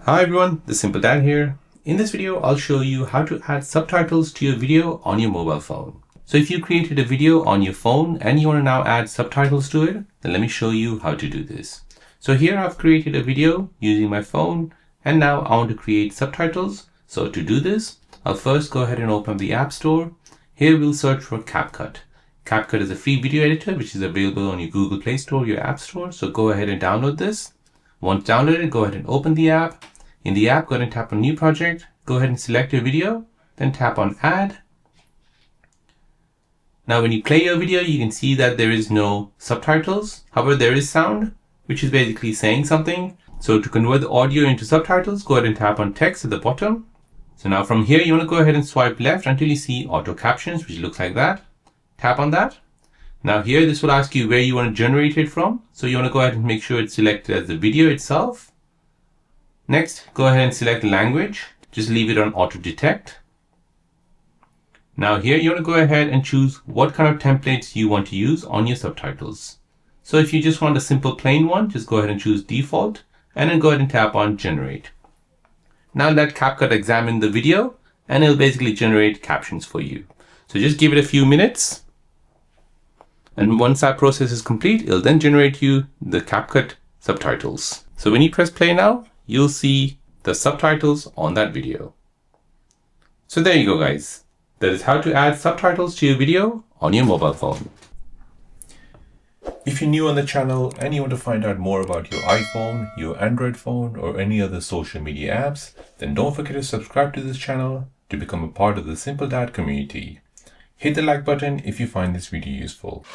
Hi everyone, the Simple Dad here. In this video, I'll show you how to add subtitles to your video on your mobile phone. So if you created a video on your phone and you want to now add subtitles to it, then let me show you how to do this. So here I've created a video using my phone and now I want to create subtitles. So to do this, I'll first go ahead and open up the App Store. Here we'll search for Capcut. Capcut is a free video editor which is available on your Google Play Store, your App Store. So go ahead and download this. Once downloaded, go ahead and open the app. In the app, go ahead and tap on New Project. Go ahead and select your video, then tap on Add. Now when you play your video, you can see that there is no subtitles. However, there is sound, which is basically saying something. So to convert the audio into subtitles, go ahead and tap on Text at the bottom. So now from here, you want to go ahead and swipe left until you see Auto Captions, which looks like that. Tap on that. Now here, this will ask you where you want to generate it from. So you want to go ahead and make sure it's selected as the video itself. Next, go ahead and select language. Just leave it on auto detect. Now here you want to go ahead and choose what kind of templates you want to use on your subtitles. So if you just want a simple plain one, just go ahead and choose default and then go ahead and tap on generate. Now let Capcut examine the video and it'll basically generate captions for you. So just give it a few minutes. And once that process is complete, it'll then generate you the Capcut subtitles. So when you press play now, you'll see the subtitles on that video. So there you go, guys. That is how to add subtitles to your video on your mobile phone. If you're new on the channel and you want to find out more about your iPhone, your Android phone, or any other social media apps, then don't forget to subscribe to this channel to become a part of the Simple Dad community. Hit the like button if you find this video useful.